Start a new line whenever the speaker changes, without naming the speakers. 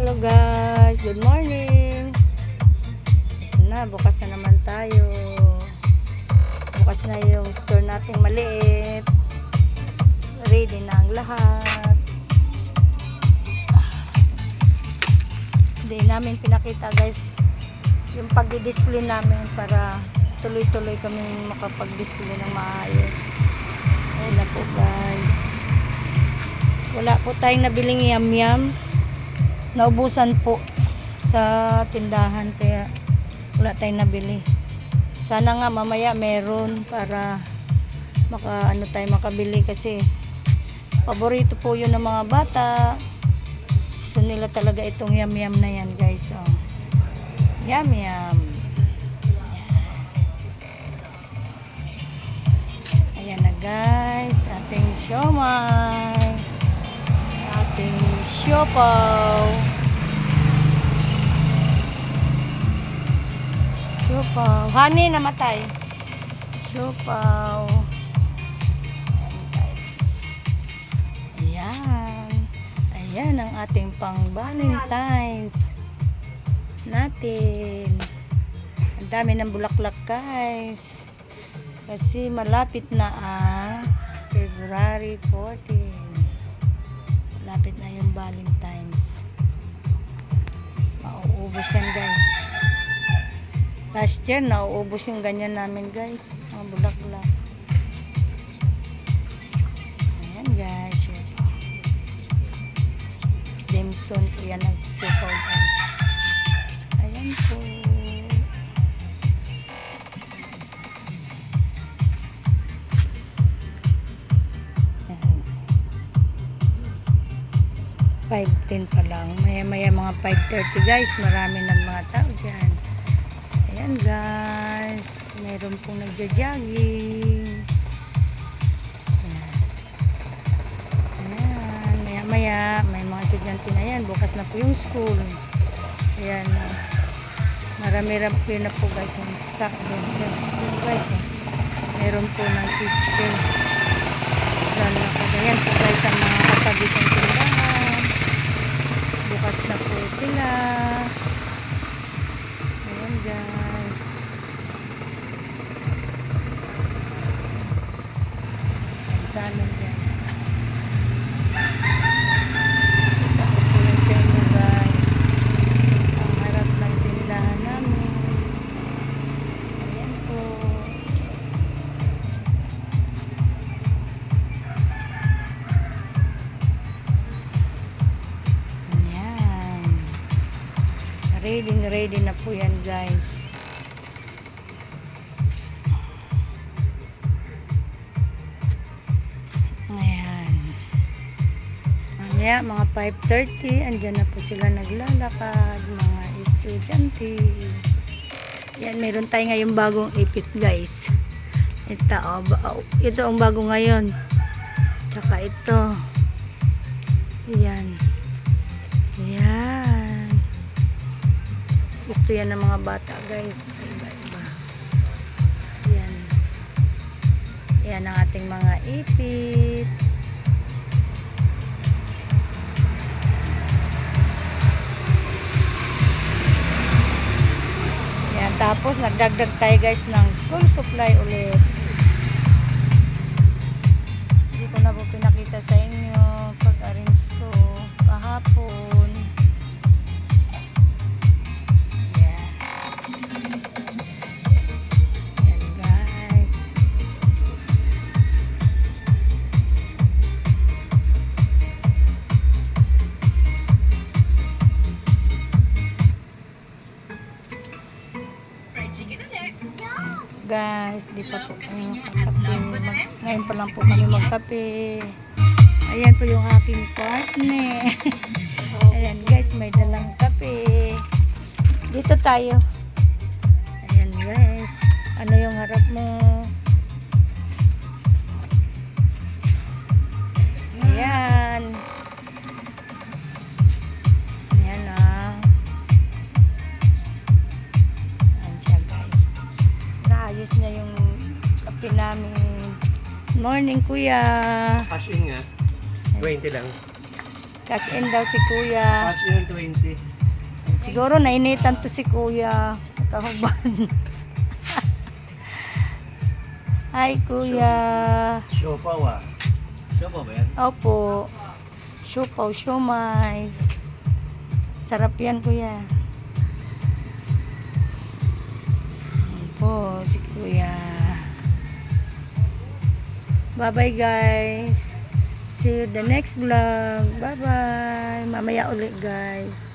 Hello guys, good morning. Bukas na naman tayo. Bukas na yung store nating maliit. Ready na ang lahat. Hindi namin pinakita guys yung pag-display namin para tuloy-tuloy kami makapag-display ng maayos. Ayun na po guys. Wala po tayong nabiling yam-yam. Naubusan po sa tindahan kaya wala tayong nabili. Sana nga mamaya meron para makabili kasi paborito po yun ng mga bata. Gusto nila talaga itong yam-yam na yan guys. So, yam-yam. Ayan na guys, ating siomay, ating siopaw. Siopaw. Honey, namatay. Siopaw. Ayan. Ayan ang ating pang Valentine's natin. Ang dami ng bulaklak guys. Kasi malapit na ang February 14. Malapit na yung Valentine's. Mauubos yan guys. Last year, nauubos yung ganyan namin guys. Mga bulaklak. Ayan guys. Jameson po yan ang super. Ayan po. Ayan. 5:10 pa lang. Maya mga 5:30 guys. Marami ng mga tao dyan. Ayan guys, meron pong nagja-jogging. Ayan, maya may mga estudyante na yan. Bukas na po yung school. Ayan, marami-rami na po guys yung tao doon guys. Meron po ng teacher. Lalo na po. Ayan po guys ang mga kapatid ng tindahan. Bukas na po sila. Ayan guys. Sana guys. Tapos po yung sa inyo guys. Ang harap ng tindahan namin. Ayan po. Ayan. Ready na po yan guys. Kaya mga 5:30 andyan na po sila naglalakad, mga estudyante. Yan, meron tayo ngayong bagong ipit guys. Ito ang bago ngayon. Tsaka ito. Yan. Yan. Gusto yan ng mga bata guys. Iba-iba. Yan. Yan ang ating mga ipit. Tapos nagdagdag tayo guys ng school supply ulit. Hindi ko na po pinakita sa inyo pag-arrange ko kahapon. Yeah. Yan guys. Guys, di pa po kami magkape. Ngayon pa lang po kami magkape. Ayan po yung aking partner. Ayan guys, may dalang kape. Dito tayo. Ayan guys. Ano yung harap mo? Ayan. Ayan ah. Ayos na yung kape namin. Morning kuya.
Cash in nga. 20 lang.
Cash in daw si kuya.
Cash in 20.
Siguro nainitan to si kuya. Kahuban. Hi kuya.
Siopaw ah. Siopaw ba yan?
Opo. Siopaw, siomay. Sarap yan kuya. Opo, si kuya. Bye-bye guys. See you the next vlog. Bye-bye. Mamaya ulit guys.